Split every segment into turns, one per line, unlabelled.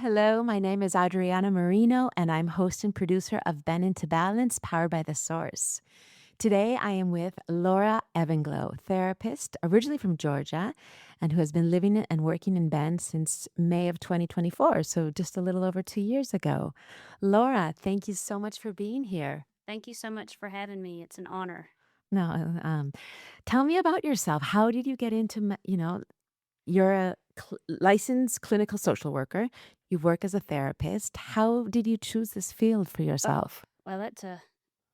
Hello, my name is Adriana Marino, and I'm host and producer of Ben into Balance, powered by The Source. Today, I am with Laura Evenglow, therapist originally from Georgia and who has been living and working in Bend since May of 2024, so just a little over 2 years ago. Laura, thank you so much for being here.
Thank you so much for having me. It's an honor.
Now, tell me about yourself. How did you get into, you're a licensed clinical social worker. You work as a therapist. How did you choose this field for
Oh,
yourself?
well,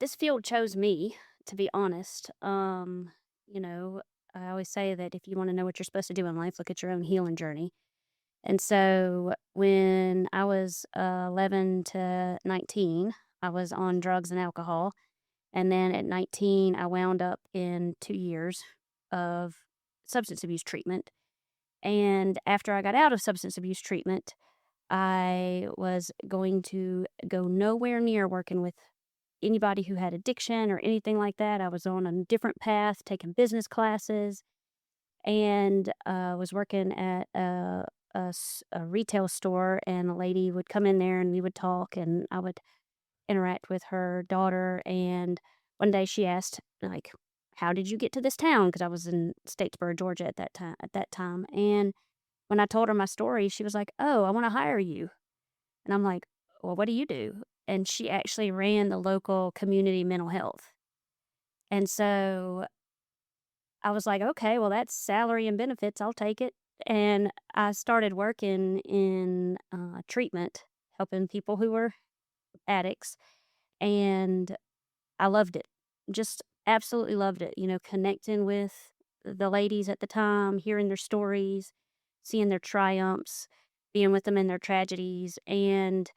this field chose me, to be honest. I always say that if you want to know what you're supposed to do in life, look at your own healing journey. And so when I was 11 to 19, I was on drugs and alcohol. And then at 19, I wound up in 2 years of substance abuse treatment. And after I got out of substance abuse treatment, I was going to go nowhere near working with anybody who had addiction or anything like that. I was on a different path, taking business classes, and was working at a retail store. And a lady would come in there, and we would talk, and I would interact with her daughter. And one day she asked, like, "How did you get to this town?" Because I was in Statesboro, Georgia at that time. And when I told her my story, she was like, "Oh, I want to hire you." And I'm like, "Well, what do you do?" And she actually ran the local community mental health. And so I was like, "Okay, well, that's salary and benefits. I'll take it." And I started working in treatment, helping people who were addicts. And I loved it. Just absolutely loved it. Connecting with the ladies at the time, hearing their stories, seeing their triumphs, being with them in their tragedies. And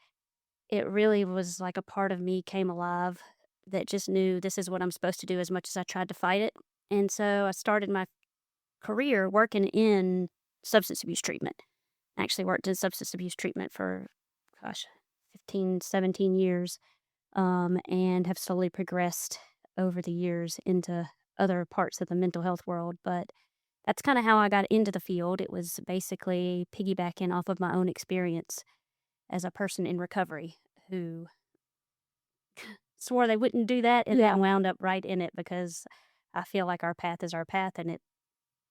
it really was like a part of me came alive that just knew this is what I'm supposed to do as much as I tried to fight it. And so I started my career working in substance abuse treatment. I actually worked in substance abuse treatment for, gosh, 15, 17 years, and have slowly progressed over the years into other parts of the mental health world. But that's kind of how I got into the field. It was basically piggybacking off of my own experience as a person in recovery who swore they wouldn't do that and
Yeah.
then wound up right in it because I feel like our path is our path and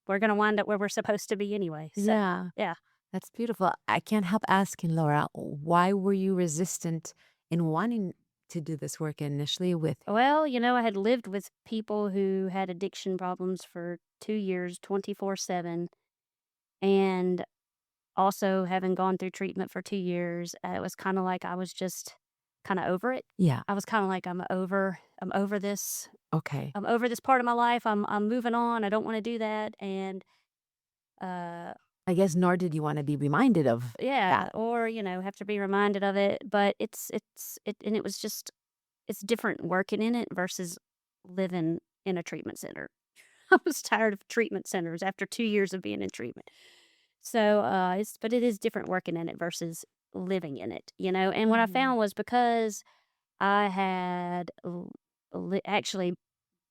we're going to wind up where we're supposed to be anyway. So,
Yeah,
yeah.
that's beautiful. I can't help asking, Laura, why were you resistant in wanting to do this work initially with?
Well, I had lived with people who had addiction problems for 2 years, 24/7. And also having gone through treatment for 2 years, it was kind of like I was just kind of over it.
Yeah.
I was kind of like, I'm over this.
Okay.
I'm over this part of my life. I'm moving on. I don't want to do that. And uh
I guess nor did you want to be reminded of
yeah,
that.
or have to be reminded of it, but it was just it's different working in it versus living in a treatment center. I was tired of treatment centers after 2 years of being in treatment. So, but it is different working in it versus living in it, and what I
Mhm.
found was because I had actually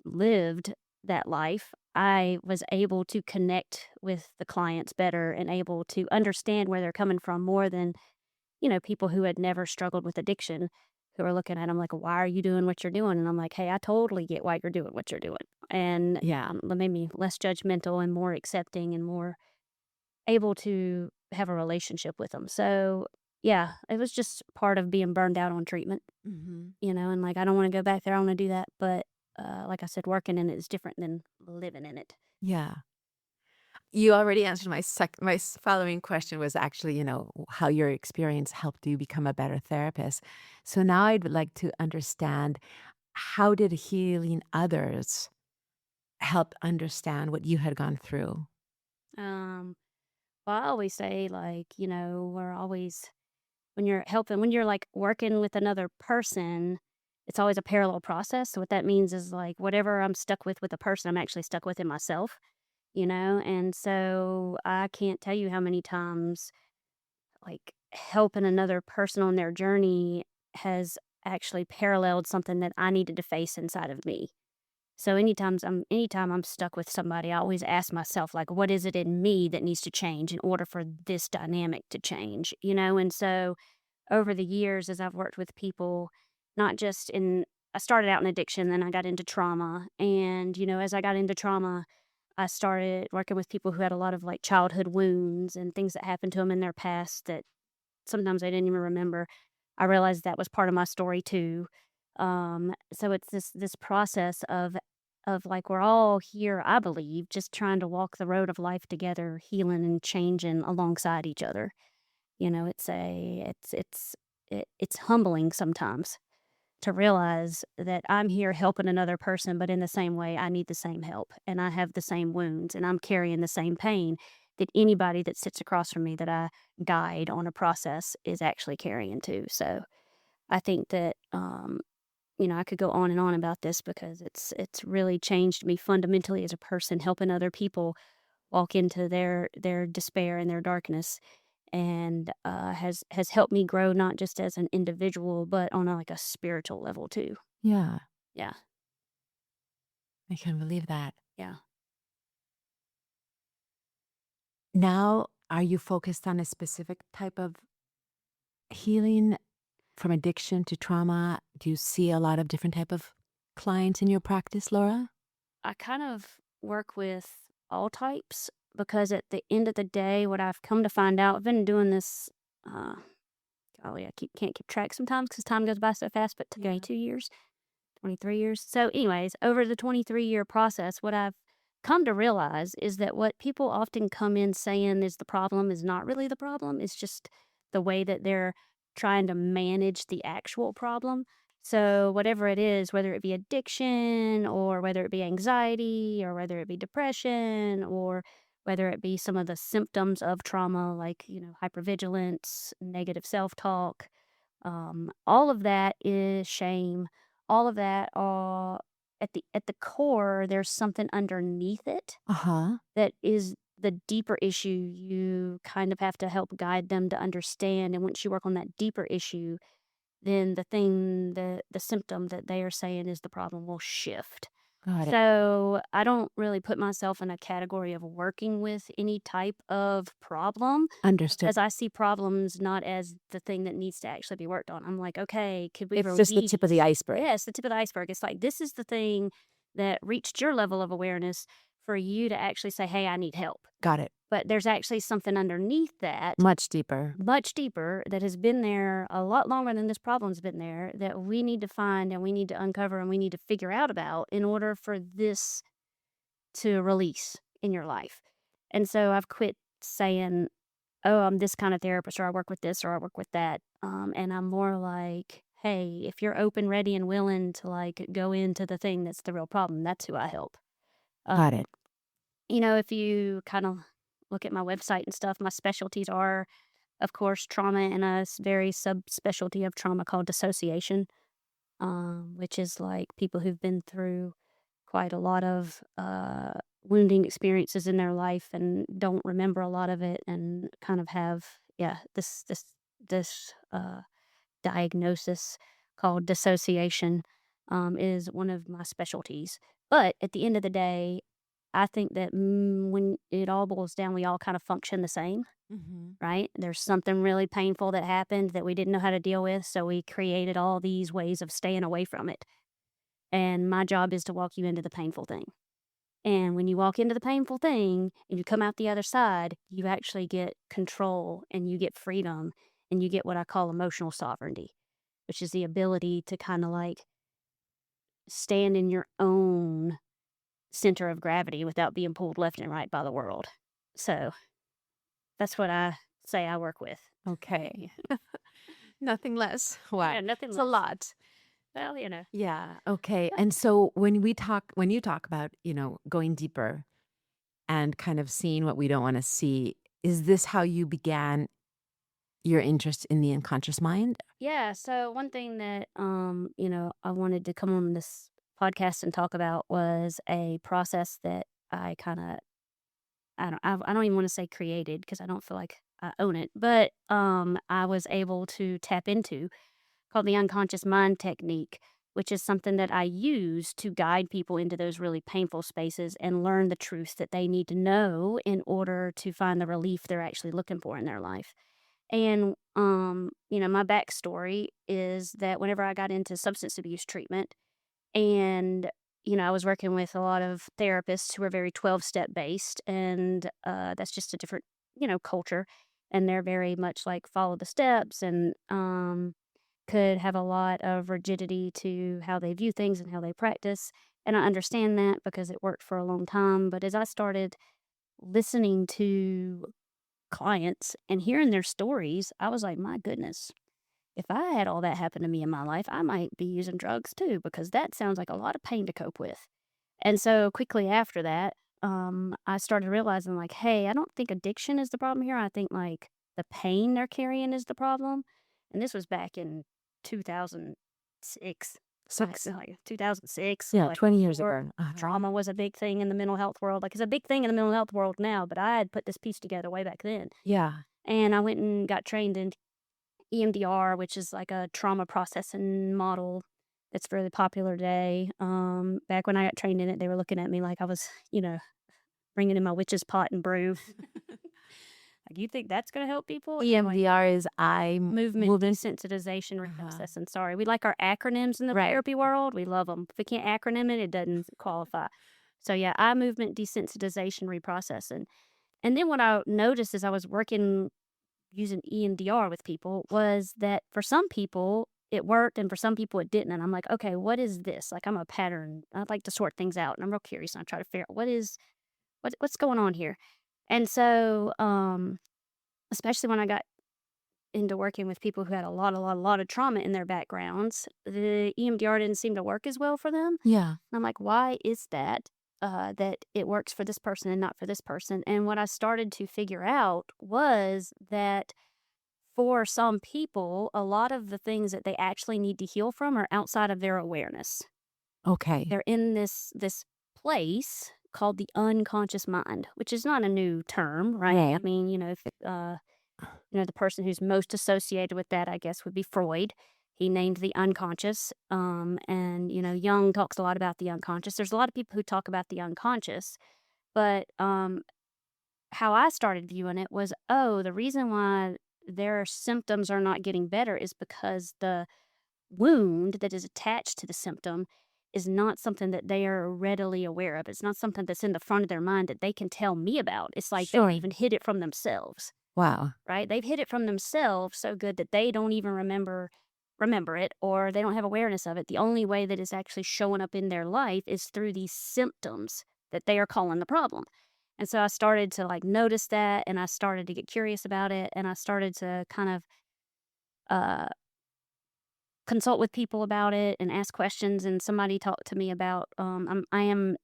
lived that life, I was able to connect with the clients better and able to understand where they're coming from more than, people who had never struggled with addiction who are looking at them like, why are you doing what you're doing? And I'm like, hey, I totally get why you're doing what you're doing. And
Yeah.
that made me less judgmental and more accepting and more able to have a relationship with them. So, yeah, it was just part of being burned out on treatment,
Mhm.
and like, I don't want to go back there. I want to do that. But like I said, working in it is different than living in it.
Yeah. You already answered my following question was actually, how your experience helped you become a better therapist. So now I'd like to understand, how did healing others help understand what you had gone through?
Um, well, I always say, like, we're always when you're like working with another person, it's always a parallel process. So what that means is like whatever I'm stuck with a person, I'm actually stuck with it myself, And so I can't tell you how many times like helping another person on their journey has actually paralleled something that I needed to face inside of me. So anytime I'm stuck with somebody, I always ask myself, like, what is it in me that needs to change in order for this dynamic to change? And so over the years, as I've worked with people, not just in I started out in addiction, then I got into trauma. And, as I got into trauma, I started working with people who had a lot of like childhood wounds and things that happened to them in their past that sometimes I didn't even remember. I realized that was part of my story too. So it's this process of like we're all here, I believe, just trying to walk the road of life together, healing and changing alongside each other. It's humbling sometimes to realize that I'm here helping another person, but in the same way, I need the same help and I have the same wounds and I'm carrying the same pain that anybody that sits across from me that I guide on a process is actually carrying too. So I think that, I could go on and on about this because it's really changed me fundamentally as a person, helping other people walk into their despair and their darkness, and has helped me grow not just as an individual but on like a spiritual level too.
Yeah,
Yeah,
I can believe that.
yeah.
Now, are you focused on a specific type of healing from addiction to trauma? Do you see a lot of different type of clients in your practice, Laura?
I kind of work with all types because at the end of the day, what I've come to find out, I've been doing this. Uh, Golly, I can't keep track sometimes because time goes by so fast. But today,
Yeah.
2 years. 23 years. So, anyways, over the 23-year process, what I've come to realize is that what people often come in saying is the problem is not really the problem. It's just the way that they're trying to manage the actual problem. So, whatever it is, whether it be addiction or whether it be anxiety or whether it be depression or whether it be some of the symptoms of trauma like, hypervigilance, negative self talk, all of that is shame. All of that are at the core, there's something underneath it
Uh-huh.
that is the deeper issue you kind of have to help guide them to understand. And once you work on that deeper issue, then the symptom that they are saying is the problem will shift.
Got it.
So I don't really put myself in a category of working with any type of problem
Understood.
because I see problems not as the thing that needs to actually be worked on. I'm like, okay, could we
It's just the
relieve?
tip of the iceberg.
Yes, the tip of the iceberg. It's like this is the thing that reached your level of awareness for you to actually say, hey, I need help.
Got it.
But there's actually something underneath that
Much deeper.
much deeper that has been there a lot longer than this problem's been there that we need to find and we need to uncover and we need to figure out about in order for this to release in your life. And so I've quit saying, "Oh, I'm this kind of therapist," or "I work with this," or "I work with that." And I'm more like, "Hey, if you're open, ready, and willing to like go into the thing that's the real problem, that's who I help."
Got
Um,
it.
if you kind of look at my website and stuff, my specialties are, of course, trauma and a very subspecialty of trauma called dissociation, which is like people who've been through quite a lot of wounding experiences in their life and don't remember a lot of it and kind of have this diagnosis called dissociation is one of my specialties. But at the end of the day, I think that when it all boils down, we all kind of function the same,
Hmm.
right? There's something really painful that happened that we didn't know how to deal with, so we created all these ways of staying away from it. And my job is to walk you into the painful thing. And when you walk into the painful thing and you come out the other side, you actually get control and you get freedom and you get what I call emotional sovereignty, which is the ability to kind of like stand in your own center of gravity without being pulled left and right by the world. So that's what I say I work with.
Okay. Nothing less. Wow.
Yeah, nothing
It's a
less.
lot.
Well,
Yeah. Okay. And so when you talk about, going deeper and kind of seeing what we don't want to see, is this how you began your interest in the unconscious mind?
yeah. So one thing that I wanted to come on this podcast and talk about was a process that I kind of I don't even want to say created because I don't feel like I own it, but I was able to tap into called the unconscious mind technique. which is something that I use to guide people into those really painful spaces and learn the truth that they need to know in order to find the relief they're actually looking for in their life. And, my backstory is that whenever I got into substance abuse treatment and, I was working with a lot of therapists who are very 12-step based, and that's just a different, culture. And they're very much like follow the steps and could have a lot of rigidity to how they view things and how they practice. And I understand that because it worked for a long time. But as I started listening to clients and hearing their stories, I was like, my goodness, if I had all that happen to me in my life, I might be using drugs too, because that sounds like a lot of pain to cope with. And so quickly after that, I started realizing, like, hey, I don't think addiction is the problem here. I think like the pain they're carrying is the problem. And this was back in 2006.
So,
Like 2006,
yeah,
like
20 years
before
ago. Uh-huh.
trauma was a big thing in the mental health world. Like it's a big thing in the mental health world now, but I had put this piece together way back then.
Yeah.
And I went and got trained in EMDR, which is like a trauma processing model that's really popular today. Back when I got trained in it, they were looking at me like I was, bringing in my witch's pot and brew. Like, you think that's going to help people? And I'm like,
EMDR is eye
movement
movement.
desensitization
Uh-huh.
reprocessing. Sorry, we like our acronyms in the
Right.
therapy world. We love them. If we can't acronym it, it doesn't qualify. So yeah, eye movement desensitization reprocessing. And then what I noticed as I was working using EMDR with people was that for some people it worked and for some people it didn't. And I'm like, okay, what is this? Like I'm a pattern. I'd like to sort things out and I'm real curious and I try to figure out what's going on here. And so, especially when I got into working with people who had a lot of trauma in their backgrounds, the EMDR didn't seem to work as well for them.
Yeah.
And I'm like, why is that? That it works for this person and not for this person. And what I started to figure out was that for some people, a lot of the things that they actually need to heal from are outside of their awareness.
Okay.
They're in this place called the unconscious mind, which is not a new term, right? I
Right.
mean, the person who's most associated with that, I guess, would be Freud. He named the unconscious, and Jung talks a lot about the unconscious. There's a lot of people who talk about the unconscious, but how I started viewing it was, oh, the reason why their symptoms are not getting better is because the wound that is attached to the symptom is not something that they are readily aware of. It's not something that's in the front of their mind that they can tell me about. It's like they've
Sure.
even hid it from themselves,
Wow.
right? They've hid it from themselves so good that they don't even remember it, or they don't have awareness of it. The only way that it's actually showing up in their life is through these symptoms that they are calling the problem. And so I started to like notice that and I started to get curious about it and I started to kind of uh consult with people about it and ask questions. And somebody talked to me about I am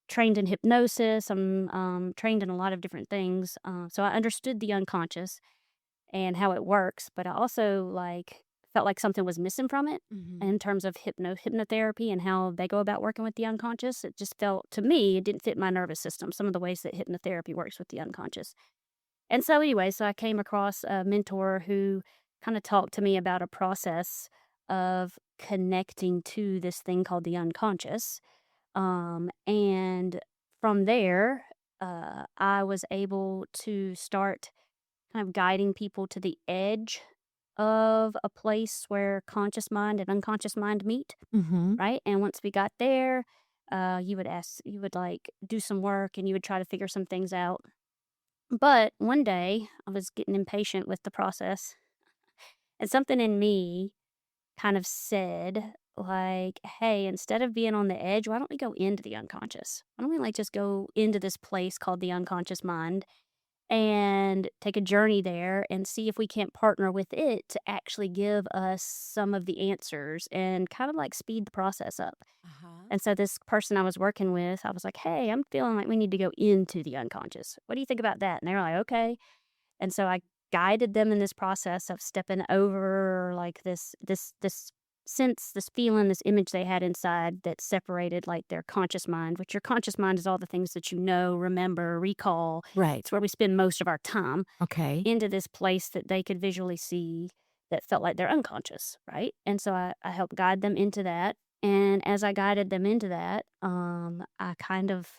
trained in hypnosis. I'm trained in a lot of different things, so I understood the unconscious and how it works, but I also like felt like something was missing from it
Mhm.
in terms of hypnotherapy and how they go about working with the unconscious. It just felt to me it didn't fit my nervous system. Some of the ways that hypnotherapy works with the unconscious. And so anyway, so I came across a mentor who kind of talked to me about a process of connecting to this thing called the unconscious. And from there, I was able to start kind of guiding people to the edge of a place where conscious mind and unconscious mind meet,
Mhm.
right? And once we got there, you would like do some work and you would try to figure some things out. But one day, I was getting impatient with the process, and something in me kind of said, like, "Hey, instead of being on the edge, why don't we go into the unconscious? Why don't we, like, just go into this place called the unconscious mind and take a journey there and see if we can't partner with it to actually give us some of the answers and kind of, like, speed the process up?"
Uh-huh.
And so this person I was working with, I was like, "Hey, I'm feeling like we need to go into the unconscious. What do you think about that?" And they were like, "Okay." And so I guided them in this process of stepping over like this sense, this feeling, this image they had inside that separated like their conscious mind, which your conscious mind is all the things that you know, remember, recall.
Right.
It's where we spend most of our time,
Okay.
into this place that they could visually see. that felt like they're unconscious, right? And so I helped guide them into that. And as I guided them into that, I kind of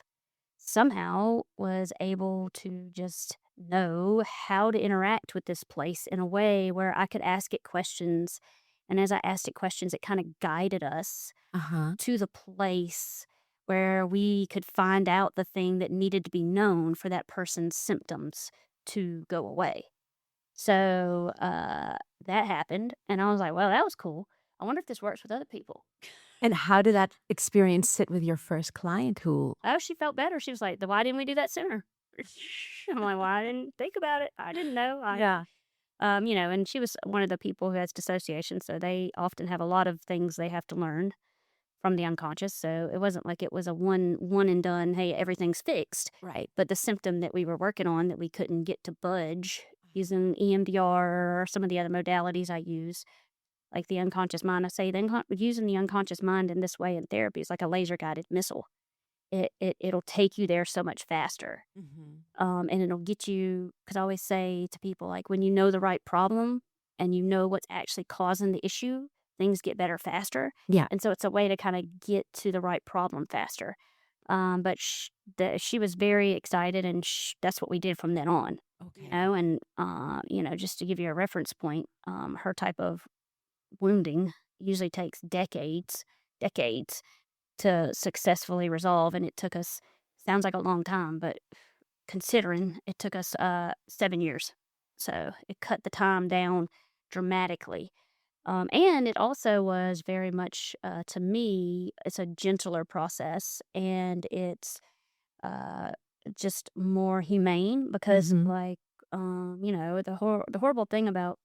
somehow was able to just know how to interact with this place in a way where I could ask it questions. And as I asked it questions, it kind of guided us
Uh-huh.
to the place where we could find out the thing that needed to be known for that person's symptoms to go away. So that happened. And I was like, well, that was cool. I wonder if this works with other people.
And how did that experience sit with your first client who
Oh, she felt better. She was like, "Why didn't we do that sooner?" I'm like, "Well, I didn't think about it. I didn't know."
Yeah.
And she was one of the people who has dissociation, so they often have a lot of things they have to learn from the unconscious. So it wasn't like it was a one and done. Hey, everything's fixed.
Right.
But the symptom that we were working on that we couldn't get to budge using EMDR or some of the other modalities I use, like the unconscious mind. I say using the unconscious mind in this way in therapy is like a laser guided missile. It'll take you there so much faster.
Mhm.
And it'll get you, because I always say to people, like, when you know the right problem and you know what's actually causing the issue, things get better faster.
Yeah.
And so it's a way to kind of get to the right problem faster. But she was very excited, and that's what we did from then on.
Okay.
And just to give you a reference point, her type of wounding usually takes decades to successfully resolve, and it took us, sounds like a long time, but considering it took us 7 years. So it cut the time down dramatically. And it also was very much, to me, it's a gentler process, and it's uh, just more humane because,
Mhm.
like, the horrible thing about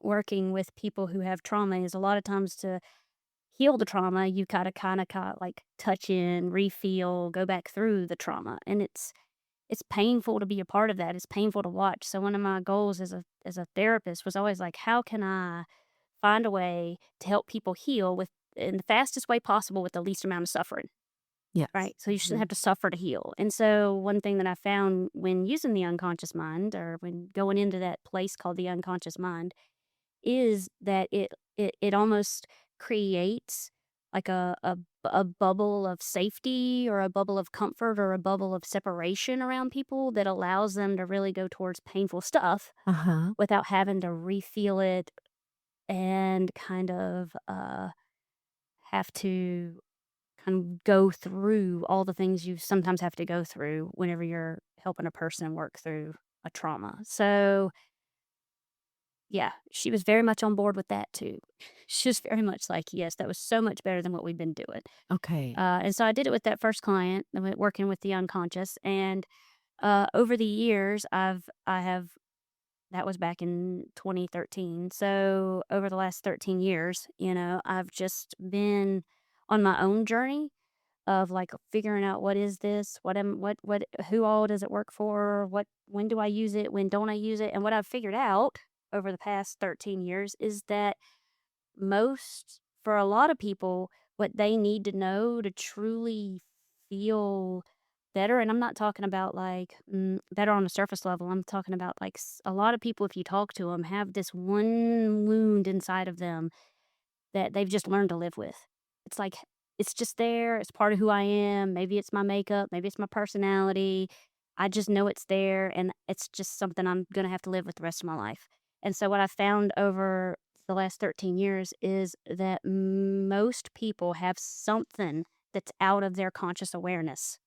working with people who have trauma is a lot of times to heal the trauma, you gotta kinda like touch in, refeel, go back through the trauma, and it's painful to be a part of that, it's painful to watch. So one of my goals as a therapist was always like, how can I find a way to help people heal with in the fastest way possible with the least amount of suffering,
Yes.
right? So you shouldn't
Mhm.
have to suffer to heal. And so one thing that I found when using the unconscious mind, or when going into that place called the unconscious mind, is that it almost creates like a bubble of safety, or a bubble of comfort, or a bubble of separation around people that allows them to really go towards painful stuff
Uh-huh.
without having to refeel it, and kind of have to kind of go through all the things you sometimes have to go through whenever you're helping a person work through a trauma. So yeah, she was very much on board with that too. She was very much like, "Yes, that was so much better than what we've been doing."
Okay.
And so I did it with that first client, working with the unconscious, and over the years, I have that was back in 2013. So over the last 13 years, I've just been on my own journey of, like, figuring out, what is this? What who all does it work for? When do I use it? When don't I use it? And what I've figured out over the past 13 years is that for a lot of people, what they need to know to truly feel better, and I'm not talking about, like, better on the surface level. I'm talking about, like, a lot of people, if you talk to them, have this one wound inside of them that they've just learned to live with. It's like, it's just there, it's part of who I am, maybe it's my makeup, maybe it's my personality. I just know it's there, and it's just something I'm gonna have to live with the rest of my life. And so what I found over the last 13 years is that most people have something that's out of their conscious awareness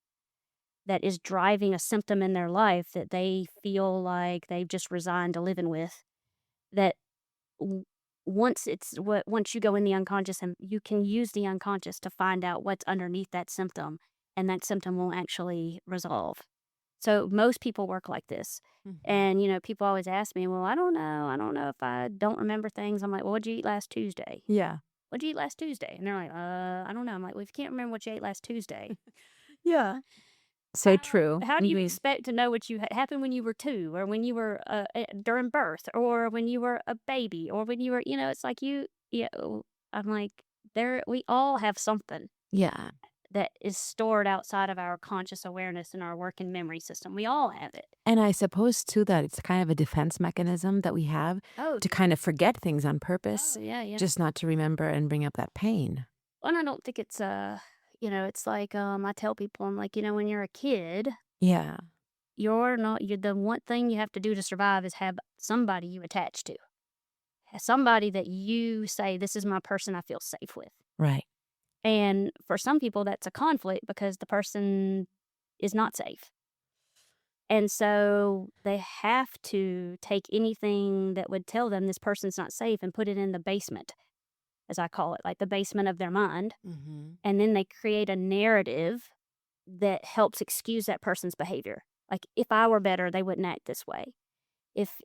that is driving a symptom in their life that they feel like they've just resigned to living with, that w- once you go in the unconscious, and you can use the unconscious to find out what's underneath that symptom, and that symptom will actually resolve. So most people work like this.
Mhm.
And people always ask me, well, I don't know if I don't remember things. I'm like, well, what'd you eat last Tuesday?
Yeah.
What'd you eat last Tuesday? And they're like, I don't know. I'm like, well, if you can't remember what you ate last Tuesday,
Yeah. So
how
true.
how
I
do you
mean,
expect to know what happened when you were 2, or when you were, during birth, or when you were a baby, or when you were, it's like, I'm like, we all have something.
yeah.
that is stored outside of our conscious awareness in our working memory system. We all have it.
And I suppose too that it's kind of a defense mechanism that we have
Oh,
to kind of forget things on purpose,
yeah, yeah.
just not to remember and bring up that pain.
And I don't think it's it's like I tell people, I'm like, when you're a kid,
Yeah,
you're the one thing you have to do to survive is have somebody you attach to. Somebody that you say, this is my person I feel safe with.
right.
And for some people, that's a conflict because the person is not safe. And so they have to take anything that would tell them this person's not safe and put it in the basement, as I call it, like the basement of their mind.
Mhm.
And then they create a narrative that helps excuse that person's behavior. Like if I were better, they wouldn't act this way. If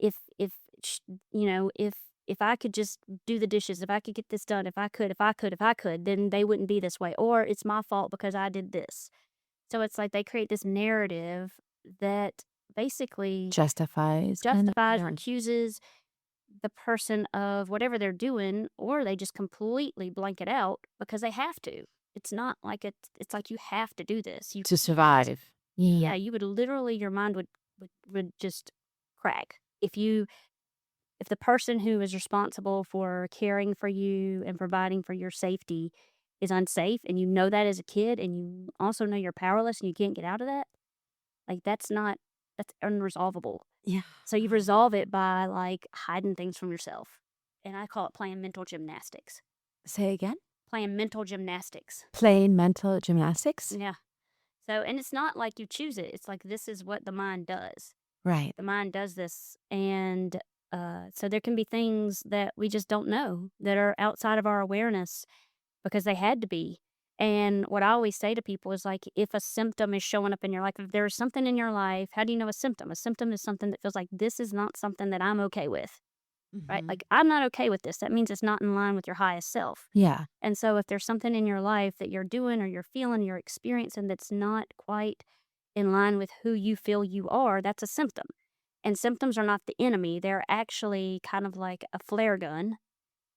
if I could just do the dishes, if I could get this done, if I could, then they wouldn't be this way. Or it's my fault because I did this. So it's like they create this narrative that basically
Justifies and
justifies or
yeah.
accuses the person of whatever they're doing, or they just completely blank it out because they have to. It's not like it's like you have to do this. You
To
can't.
survive. Yeah.
Yeah, you would literally your mind would just crack if the person who is responsible for caring for you and providing for your safety is unsafe and you know that as a kid and you also know you're powerless and you can't get out of that, like that's unresolvable.
Yeah.
So you resolve it by like hiding things from yourself. And I call it playing mental gymnastics.
Say again?
Playing mental gymnastics.
Plain mental gymnastics?
Yeah. So and it's not like you choose it. It's like this is what the mind does.
Right.
The mind does this. And so there can be things that we just don't know that are outside of our awareness because they had to be. And what I always say to people is like, if a symptom is showing up in your life, if there's something in your life, how do you know a symptom? A symptom is something that feels like this is not something that I'm okay with, right?
Mhm.
Like, I'm not okay with this. That means it's not in line with your highest self.
Yeah.
And so if there's something in your life that you're doing or you're feeling, you're experiencing that's not quite in line with who you feel you are, that's a symptom. And symptoms are not the enemy. They're actually kind of like a flare gun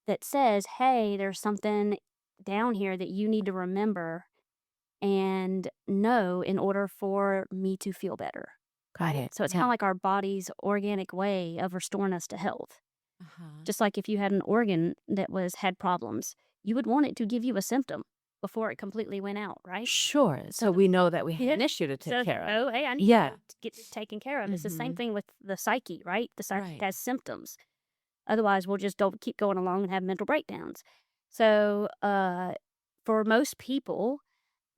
that says, hey, there's something down here that you need to remember and know in order for me to feel better.
Got
Right.
it.
So it's kind
Yeah.
of like our body's organic way of restoring us to health.
Uh-huh.
Just like if you had an organ that had problems, you would want it to give you a symptom before it completely went out, right?
Sure.
So
So we know that we have
yeah.
an issue to take
So,
care of.
oh, hey, I need
Yeah.
to get this taken care of. It's the same
Mhm.
thing with the psyche, right? The psyche
Right.
has symptoms. Otherwise, we'll just don't keep going along and have mental breakdowns. So, for most people,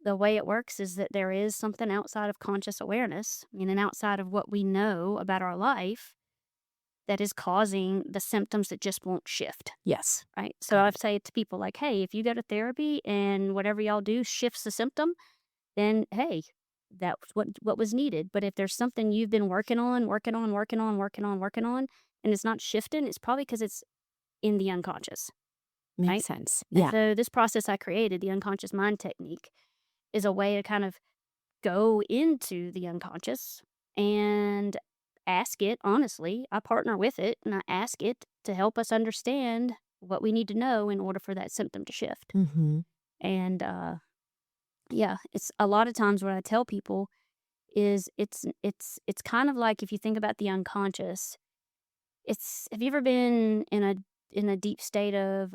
the way it works is that there is something outside of conscious awareness, meaning outside of what we know about our life, that is causing the symptoms that just won't shift.
Yes.
Right. So
Got
I
it.
say to people like, hey, if you go to therapy and whatever y'all do shifts the symptom, then hey, that's what was needed. But if there's something you've been working on, and it's not shifting, it's probably because it's in the unconscious.
Makes
Right.
sense.
And
Yeah.
so this process I created, the unconscious mind technique, is a way to kind of go into the unconscious and ask it honestly. I partner with it and I ask it to help us understand what we need to know in order for that symptom to shift.
Mhm.
And yeah, it's a lot of times what I tell people is it's kind of like if you think about the unconscious, it's have you ever been in a deep state of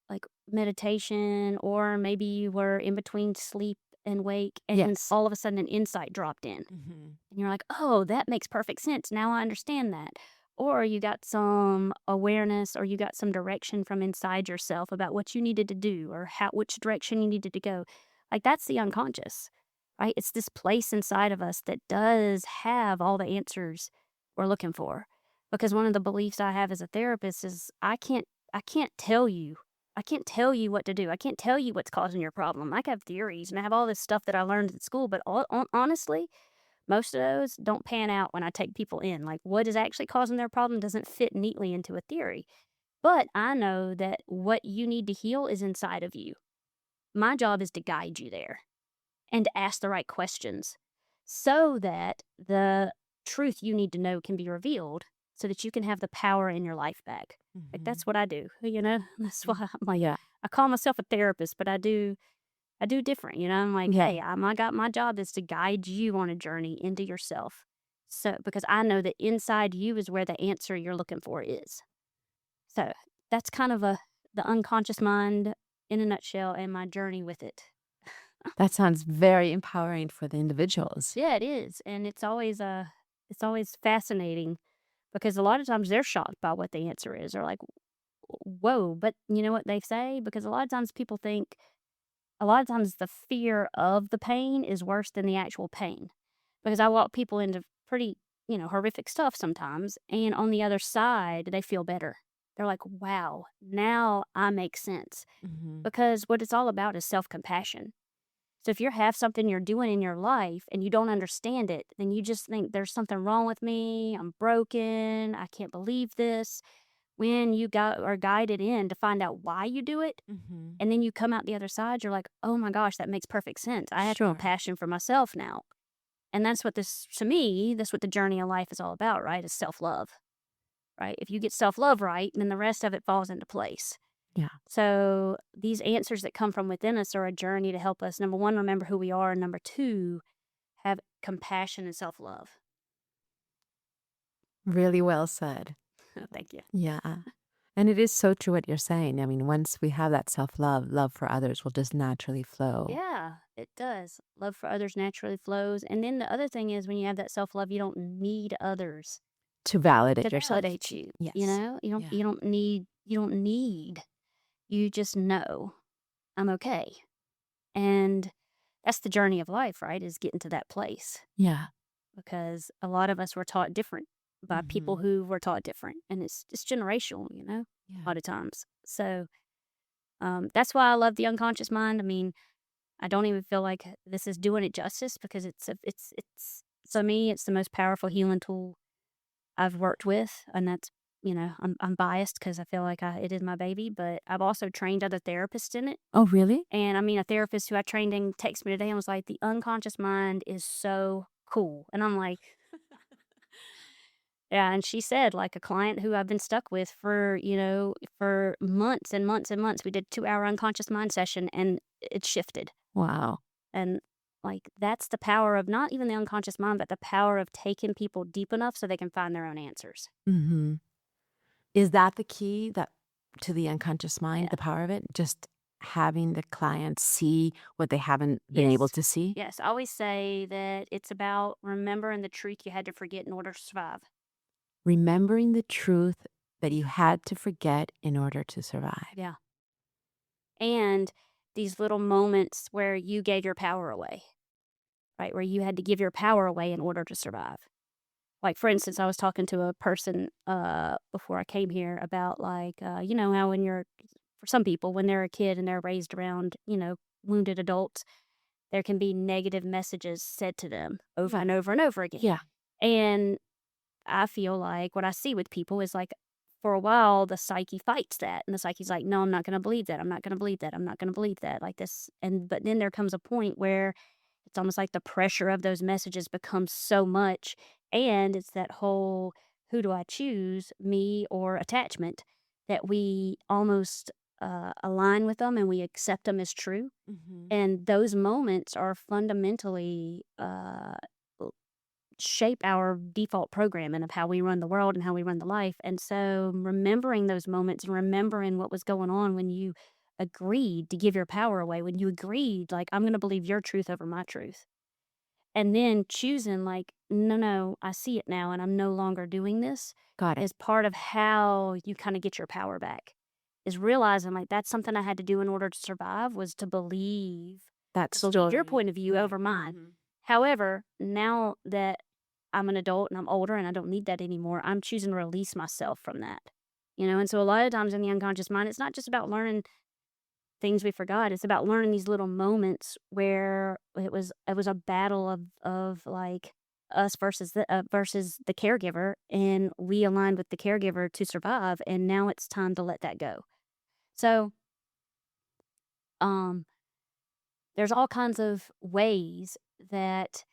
like meditation, or maybe you were in between sleep and wake and
Yes.
all of a sudden an insight dropped in
Mhm.
and you're like, "Oh, that makes perfect sense. Now I understand that." Or you got some awareness or you got some direction from inside yourself about what you needed to do or how which direction you needed to go. Like that's the unconscious, right? It's this place inside of us that does have all the answers we're looking for. Because one of the beliefs I have as a therapist is I can't tell you. I can't tell you what to do. I can't tell you what's causing your problem. I have theories and I have all this stuff that I learned at school, but honestly, most of those don't pan out when I take people in. Like, what is actually causing their problem doesn't fit neatly into a theory. But I know that what you need to heal is inside of you. My job is to guide you there and to ask the right questions so that the truth you need to know can be revealed so that you can have the power in your life back. Like,
Mhm.
that's what I do. That's why I'm like,
Yeah.
I call myself a therapist, but I do I do different, you know? I'm like,
Yeah.
"Hey, my job is to guide you on a journey into yourself." So because I know that inside you is where the answer you're looking for is. So, that's kind of the unconscious mind in a nutshell and my journey with it.
That sounds very empowering for the individuals.
Yeah, it is, and it's always fascinating because a lot of times they're shocked by what the answer is. They're like, "Whoa," but you know what they say? Because a lot of times people think a lot of times the fear of the pain is worse than the actual pain. Because I walk people into pretty, horrific stuff sometimes, and on the other side, they feel better. They're like, "Wow, now I make sense."
Mhm.
Because what it's all about is self-compassion. So if you have something you're doing in your life and you don't understand it, then you just think there's something wrong with me, I'm broken, I can't believe this. When you are guided in to find out why you do it,
Mhm.
and then you come out the other side, you're like, "Oh my gosh, that makes perfect sense. I have
Sure.
compassion for myself now." And that's what this to me, that's what the journey of life is all about, right? Is self-love, right? If you get self-love right, then the rest of it falls into place.
Yeah.
So these answers that come from within us are a journey to help us, number one, remember who we are, and number two, have compassion and self-love.
Really well said.
Thank you.
Yeah. And it is so true what you're saying. I mean, once we have that self-love, love for others will just naturally flow
Yeah, it does. Love for others naturally flows. And then the other thing is when you have that self-love, you don't need others
to
to
validate yourself.
validate you. You
Yes.
know?
Yeah.
You don't need. You just know I'm okay. And that's the journey of life, right? Is getting to that place.
Yeah.
Because a lot of us were taught different by people
Mhm.
who were taught different. And it's generational, a
Yeah.
lot of times. So that's why I love the unconscious mind. I mean, I don't even feel like this is doing it justice because it's to me it's the most powerful healing tool I've worked with, and that's I'm biased because I feel like it is my baby, but I've also trained other therapists in it.
Oh, really?
And I mean, a therapist who I trained in texted me today and was like, "The unconscious mind is so cool," and I'm like, "Yeah." And she said, like a client who I've been stuck with for for months and months and months. We did 2 hour unconscious mind session, and it shifted.
Wow.
And, like, that's the power of not even the unconscious mind, but the power of taking people deep enough so they can find their own answers.
Mhm. Is that the key that to the unconscious mind,
Yeah.
the power of it? Just having the client see what they haven't been able
Yes.
to see?
Yes. I always say that it's about remembering the truth you had to forget in order to survive.
Remembering the truth that you had to forget in order to survive.
Yeah. And these little moments where you gave your power away, right? Where you had to give your power away in order to survive. Like, for instance, I was talking to a person before I came here about, like, how when you're, for some people, when they're a kid and they're raised around, wounded adults, there can be negative messages said to them over
Yeah.
and over and over again.
Yeah.
And I feel like what I see with people is like, for a while, the psyche fights that. And the psyche's like, no, I'm not going to believe that. I'm not going to believe that. I'm not going to believe that. Like this. But then there comes a point where it's almost like the pressure of those messages becomes so much. And it's that whole who do I choose, me or attachment, that we almost align with them and we accept them as true.
Mhm.
And those moments are fundamentally shape our default programming of how we run the world and how we run the life. And so remembering those moments and remembering what was going on when you agreed to give your power away, when you agreed, like, I'm going to believe your truth over my truth. And then choosing, like, no, no, I see it now and I'm no longer doing this
Got it.
is part of how you kind of get your power back. Is realizing, like, that's something I had to do in order to survive was
That
to believe your
story.
point of view
Right.
over mine.
Mhm.
However, now that I'm an adult and I'm older and I don't need that anymore, I'm choosing to release myself from that. And so a lot of times in the unconscious mind, it's not just about learning things we forgot. It's about learning these little moments where it was a battle of like us versus the caregiver, and we aligned with the caregiver to survive, and now it's time to let that go. So, um, there's all kinds of ways that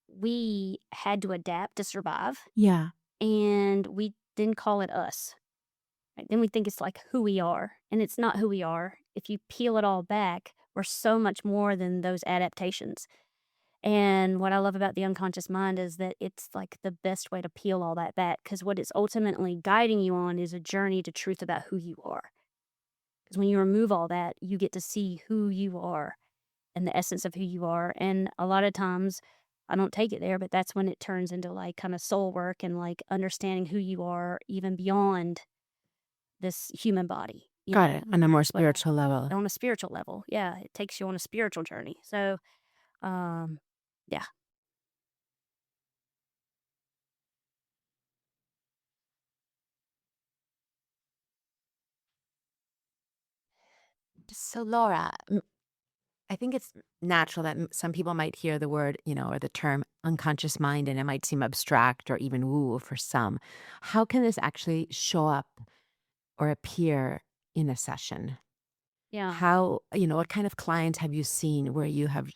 we had to adapt to survive,
Yeah.
and we didn't call it us. Right? Then we think it's like who we are, and it's not who we are. If you peel it all back, We're so much more than those adaptations. And what I love about the unconscious mind is that it's like the best way to peel all that back, because what it's ultimately guiding you on is a journey to truth about who you are. Because when you remove all that, you get to see who you are and the essence of who you are. And a lot of times I don't take it there, but that's when it turns into like kind of soul work and like understanding who you are even beyond this human body.
Got it. On a more
That's what
spiritual level.
on a spiritual level. Yeah, it takes you on a spiritual journey. So, um, yeah.
So, Laura, I think it's natural that some people might hear the word, or the term unconscious mind, and it might seem abstract or even woo for some. How can this actually show up or appear in a session?
Yeah.
How, what kind of clients have you seen where you have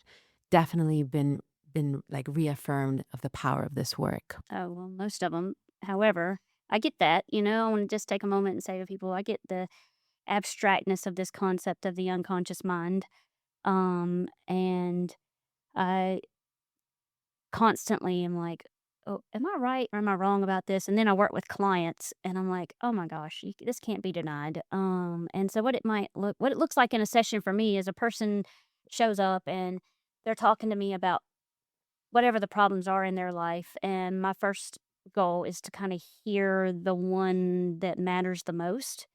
definitely been like reaffirmed of the power of this work?
Oh, well, most of them. However, I get that. I want to just take a moment and say to people, I get the abstractness of this concept of the unconscious mind. And I constantly am like, "Oh, am I right or am I wrong about this?" And then I work with clients and I'm like, "Oh my gosh, this can't be denied." And so what it looks like in a session for me is a person shows up and they're talking to me about whatever the problems are in their life. And my first goal is to kind of hear the one that matters the most.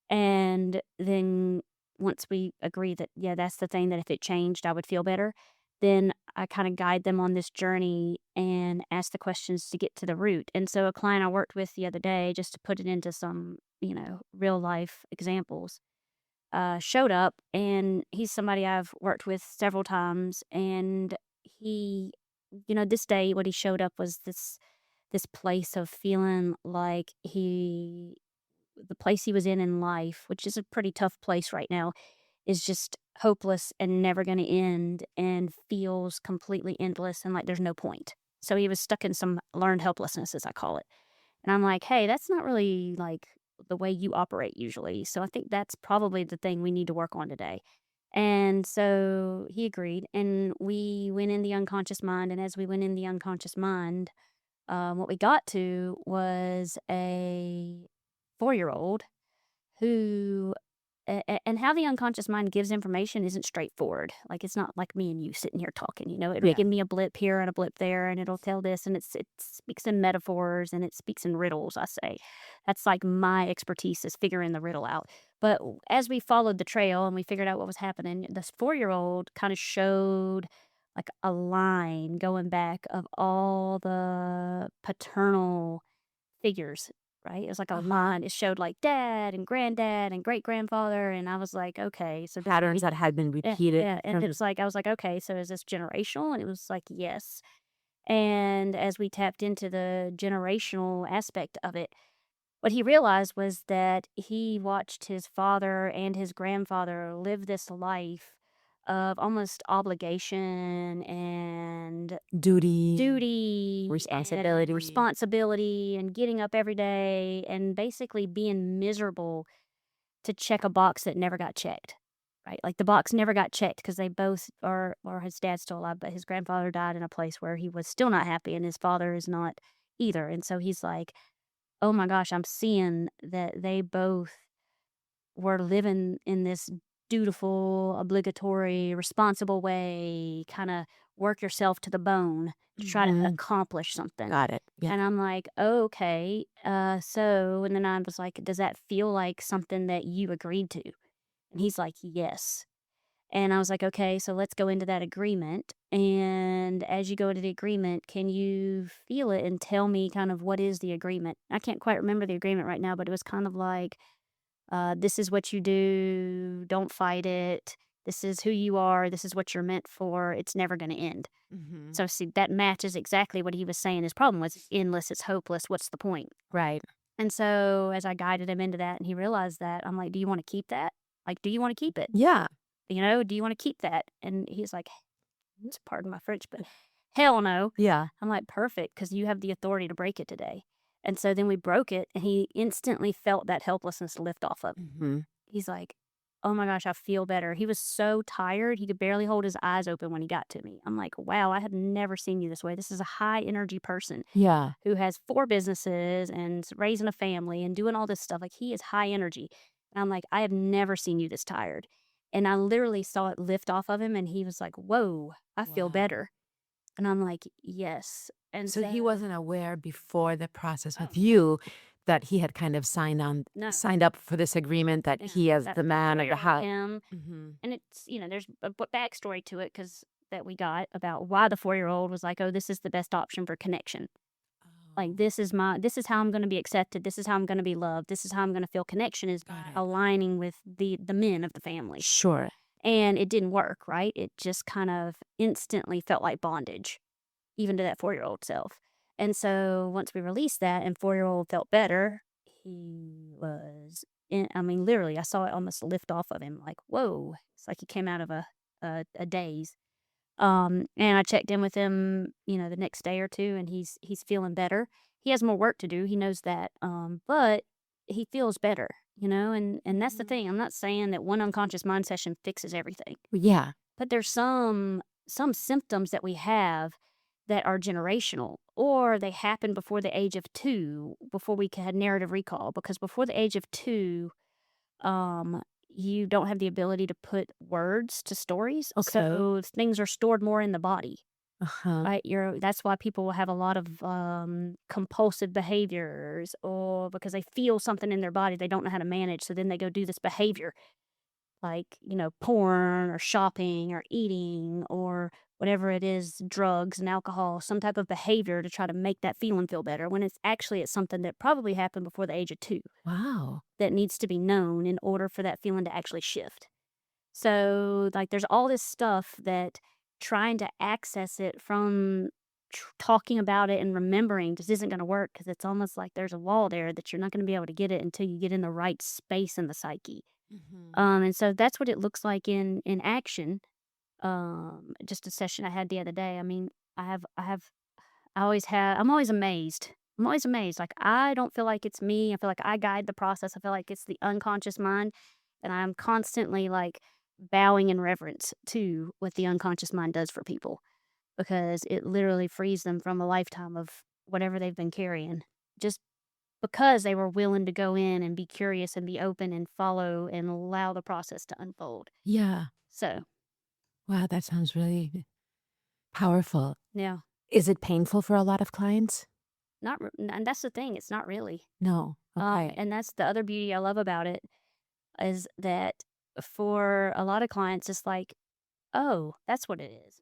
And then once we agree that, yeah, that's the thing that if it changed, I would feel better, then I kind of guide them on this journey and ask the questions to get to the root. And so a client I worked with the other day, just to put it into some, real life examples, showed up, and he's somebody I've worked with several times. And he, this day, what he showed up was this place of feeling like the place he was in life, which is a pretty tough place right now, is just hopeless and never going to end and feels completely endless and like there's no point. So he was stuck in some learned helplessness, as I call it. And I'm like, hey, that's not really like the way you operate usually. So I think that's probably the thing we need to work on today. And so he agreed, and we went in the unconscious mind. And as we went in the unconscious mind, what we got to was a 4-year old who and how the unconscious mind gives information isn't straightforward. Like, it's not like me and you sitting here talking, it'll
Yeah.
give me a blip here and a blip there, and it'll tell this, and it speaks in metaphors and it speaks in riddles, I say. That's like my expertise, is figuring the riddle out. But as we followed the trail and we figured out what was happening, this 4-year-old kind of showed like a line going back of all the paternal figures, right? It was like a
Uh-huh.
line. It showed like dad and granddad and great grandfather. And I was like, okay, so
Patterns that had been
yeah,
repeated
yeah. And
from
it was like, I was like, okay, so is this generational? And it was like, yes. And as we tapped into the generational aspect of it, what he realized was that he watched his father and his grandfather live this life of almost obligation and
duty,
duty and
responsibility.
responsibility and getting up every day and basically being miserable to check a box that never got checked. Right? Like the box never got checked because they both are, or his dad's still alive, but his grandfather died in a place where he was still not happy and his father is not either. And so he's like, oh my gosh, I'm seeing that they both were living in this dutiful, obligatory, responsible way, kind of work yourself to the bone to try to
Mhm.
accomplish something.
Got it. Yeah.
And I'm like, "Oh, okay. And then I was like, does that feel like something that you agreed to?" And he's like, yes. And I was like, okay, so let's go into that agreement. And as you go into the agreement, can you feel it and tell me kind of what is the agreement? I can't quite remember the agreement right now, but it was kind of like, this is what you do. Don't fight it. This is who you are. This is what you're meant for. It's never going to end.
Mhm.
So, see, that matches exactly what he was saying. His problem was, it's endless. It's hopeless. What's the point?
Right.
And so, as I guided him into that and he realized that, I'm like, do you want to keep that? Like, do you want to keep it?
Yeah.
Do you want to keep that? And he's like, pardon my French, but hell no.
Yeah.
I'm like, perfect, because you have the authority to break it today. And so then we broke it, and he instantly felt that helplessness lift off of him.
Mhm.
He's like, "Oh my gosh, I feel better." He was so tired, he could barely hold his eyes open when he got to me. I'm like, "Wow, I have never seen you this way. This is a high energy person
Yeah.
who has 4 businesses and raising a family and doing all this stuff. Like, he is high energy." And I'm like, "I have never seen you this tired." And I literally saw it lift off of him, and he was like, "Whoa, I feel
Wow.
better." And I'm like, "Yes." And
So he
so
wasn't aware before the process
oh,
with you that he had kind of
no.
signed up for this agreement that
Yeah,
he as
that
the
that
man of the
4-year-old
house.
him,
Hmm.
and it's, there's a backstory to it because that we got about why the 4-year-old was like, "Oh, this is the best option for connection." Like,
Oh,
this is how I'm gonna be accepted, this is how I'm gonna be loved, this is how I'm gonna feel connection is
got
by
it.
aligning with the men of the family.
Sure.
And it didn't work, right? It just kind of instantly felt like bondage, even to that 4-year-old self. And so once we released that and 4-year-old felt better, he was I mean, literally, I saw it almost lift off of him like, whoa. It's like he came out of a daze. And I checked in with him, the next day or two, and he's feeling better. He has more work to do. He knows that. But he feels better, and that's the
Mhm.
thing. I'm not saying that one unconscious mind session fixes everything,
Yeah.
but there's some symptoms that we have that are generational, or they happen before the age of 2, before we had narrative recall. Because before the age of 2, um, you don't have the ability to put words to stories,
Okay.
so things are stored more in the body,
Uh-huh.
right? That's why people will have a lot of, compulsive behaviors, or because they feel something in their body they don't know how to manage, so then they go do this behavior, like, porn or shopping or eating or whatever it is, drugs and alcohol, some type of behavior to try to make that feeling feel better, when it's something that probably happened before the age of 2
Wow.
that needs to be known in order for that feeling to actually shift. So, like, there's all this stuff that trying to access it from talking about it and remembering just isn't going to work, because it's almost like there's a wall there that you're not going to be able to get it until you get in the right space in the psyche.
Mhm.
And so that's what it looks like in action. Just a session I had the other day. I mean, I'm always amazed. I'm always amazed. Like, I don't feel like it's me. I feel like I guide the process. I feel like it's the unconscious mind. And I'm constantly like bowing in reverence to what the unconscious mind does for people, because it literally frees them from a lifetime of whatever they've been carrying, just because they were willing to go in and be curious and be open and follow and allow the process to unfold.
Yeah.
So,
Wow, that sounds really powerful.
yeah,
Is it painful for a lot of clients?
and that's the thing. It's not really.
No. Okay.
And that's the other beauty I love about it, is that for a lot of clients, it's like, "Oh, that's what it is."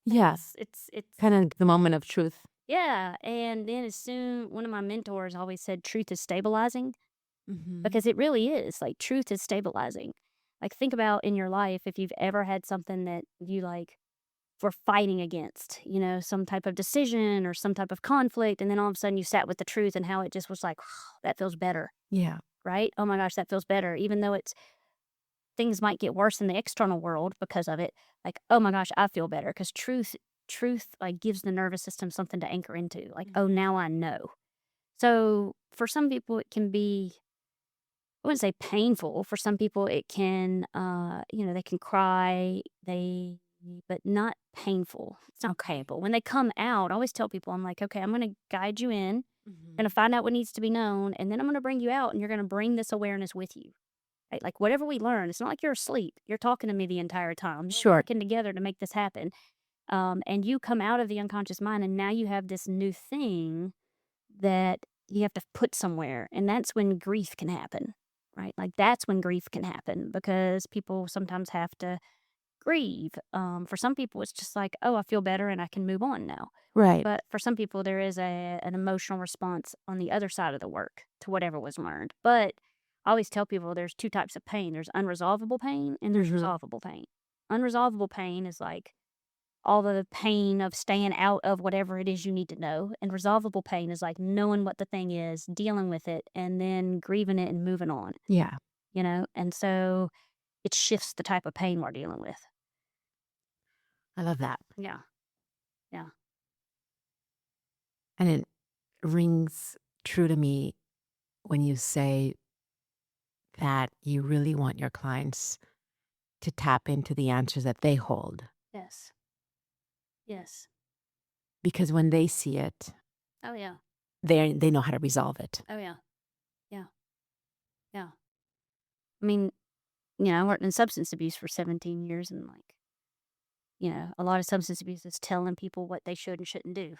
And
Yeah. Kind of the moment of truth.
yeah, and then as soon one of my mentors always said, "Truth is stabilizing,"
Mhm.
because it really is, like, truth is stabilizing. Like, think about in your life if you've ever had something that you, like, were fighting against, some type of decision or some type of conflict, and then all of a sudden you sat with the truth and how it just was like, "That feels better,"
Yeah.
right? "Oh my gosh, that feels better," even though it's things might get worse in the external world because of it. Like, "Oh my gosh, I feel better," because truth, like, gives the nervous system something to anchor into, like, "Oh,
Mhm.
now I know." So, for some people, it can be, I wouldn't say painful. For some people, it can, they can cry, but not painful. It's not
Okay.
painful. When they come out, I always tell people, I'm like, "Okay, I'm gonna guide you in, gonna
Mhm.
find out what needs to be known, and then I'm gonna bring you out, and you're gonna bring this awareness with you." Right? Like, whatever we learn, it's not like you're asleep. You're talking to me the entire time. We're
Sure.
working together to make this happen. And you come out of the unconscious mind, and now you have this new thing that you have to put somewhere. And that's when grief can happen, right? Like, that's when grief can happen, because people sometimes have to grieve. For some people, it's just like, "Oh, I feel better and I can move on now."
Right.
But for some people, there is an emotional response on the other side of the work to whatever was learned. But I always tell people there's 2 types of pain. There's unresolvable pain and there's
Mhm.
resolvable pain. Unresolvable pain is like all the pain of staying out of whatever it is you need to know. And resolvable pain is like knowing what the thing is, dealing with it, and then grieving it and moving on,
Yeah.
And so it shifts the type of pain we're dealing with.
I love that.
Yeah. Yeah.
And it rings true to me when you say that you really want your clients to tap into the answers that they hold
Yes. Yes.
because when they see it,
Oh, yeah.
they know how to resolve it.
Oh, yeah. Yeah. Yeah. I mean, I worked in substance abuse for 17 years and, like, a lot of substance abuse is telling people what they should and shouldn't do.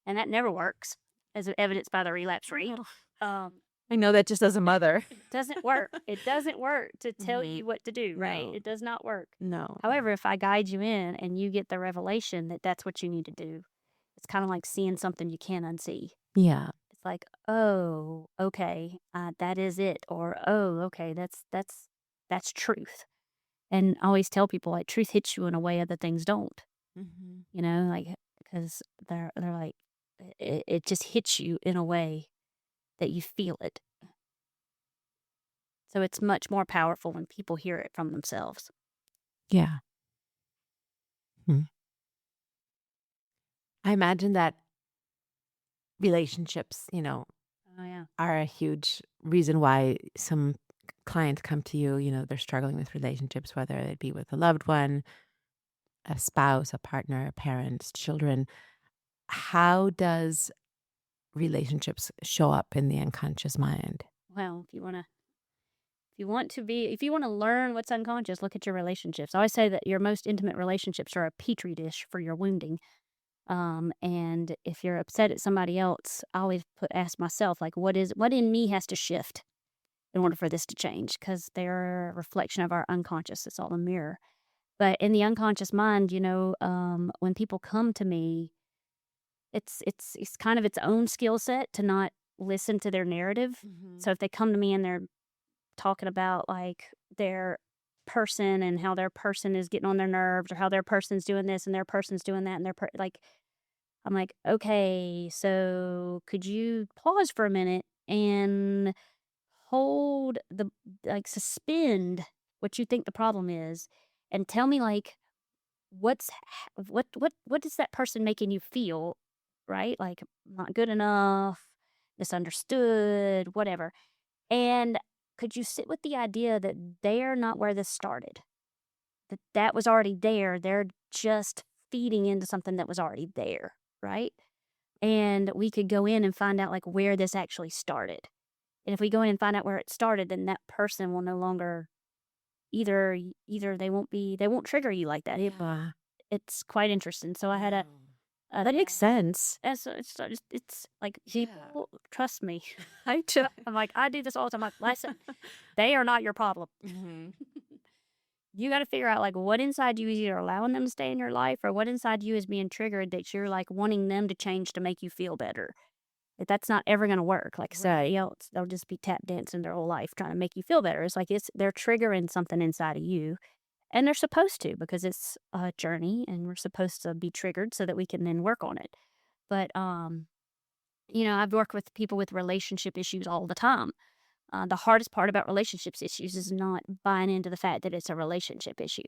And that never works, as evidenced by the relapse rate. Um,
I know that just as a mother.
it doesn't work. It doesn't work to tell
Mhm.
you what to do, right?
No.
It does not work.
No.
However, if I guide you in and you get the revelation that that's what you need to do, it's kind of like seeing something you can't unsee.
Yeah.
It's like, oh, okay, that is it, or oh, okay, that's truth. And I always tell people like truth hits you in a way other things don't.
Mhm.
Like because they're like it just hits you in a way that you feel it. So it's much more powerful when people hear it from themselves.
Yeah. Mm. I imagine that relationships,
Oh yeah.
are a huge reason why some clients come to you. They're struggling with relationships, whether it be with a loved one, a spouse, a partner, parents, children. How does relationships show up in the unconscious mind?
Well, if you want to learn what's unconscious, look at your relationships. I always say that your most intimate relationships are a petri dish for your wounding. And if you're upset at somebody else, I always ask myself, like, what in me has to shift in order for this to change? Because they're a reflection of our unconscious. It's all a mirror. But in the unconscious mind, when people come to me, it's kind of its own skill set to not listen to their narrative.
Mhm.
So if they come to me and they're talking about like their person and how their person is getting on their nerves or how their person's doing this and their person's doing that and like I'm like, "Okay, so could you pause for a minute and hold suspend what you think the problem is and tell me, like, what is that person making you feel, right? Like, not good enough, misunderstood, whatever. And could you sit with the idea that they're not where this started? That was already there. They're just feeding into something that was already there, right? And we could go in and find out like where this actually started. And if we go in and find out where it started, then that person will no longer either they won't trigger you like that.
Yeah.
It's quite interesting. So I had
Wow.
a
That makes sense.
and so it's like
Yeah.
people trust me. I'm like I do this all the time. I'm like, listen, they are not your problem.
Mhm.
You got to figure out like what inside you is either allowing them to stay in your life or what inside you is being triggered that you're like wanting them to change to make you feel better. That's not ever gonna work, like I said,
Right.
they'll just be tap dancing their whole life trying to make you feel better. It's like they're triggering something inside of you, and they're supposed to because it's a journey, and we're supposed to be triggered so that we can then work on it. But, I've worked with people with relationship issues all the time. The hardest part about relationships issues is not buying into the fact that it's a relationship issue.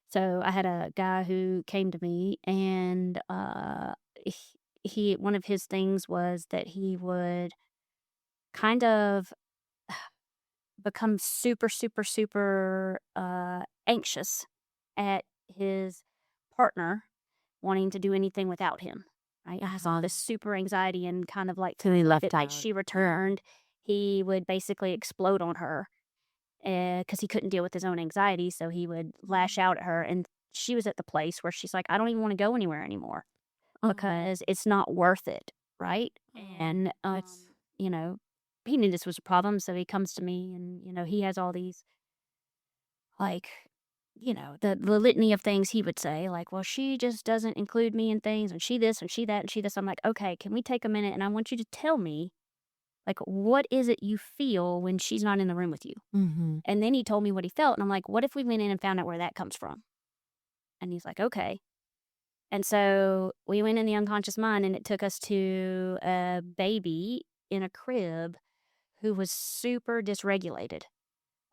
So, I had a guy who came to me and, he one of his things was that he would kind of become super, super, super anxious at his partner wanting to do anything without him. Right? I has all
Uh-huh.
this super anxiety and kind of like
Feeling left
that night
out.
she returned, he would basically explode on her because he couldn't deal with his own anxiety. So he would lash out at her. And she was at the place where she's like, I don't even want to go anywhere anymore
Oh.
because it's not worth it, right?
Oh.
And,
That's
you know, he knew this was a problem, so he comes to me and, he has all these, like, the litany of things he would say, like, well, she just doesn't include me in things, and she this, and she that, and she this. I'm like, okay, can we take a minute and I want you to tell me, like, what is it you feel when she's not in the room with you?
Mhm.
And then he told me what he felt, and I'm like, what if we went in and found out where that comes from? And he's like, okay. And so we went in the unconscious mind and it took us to a baby in a crib who was super dysregulated,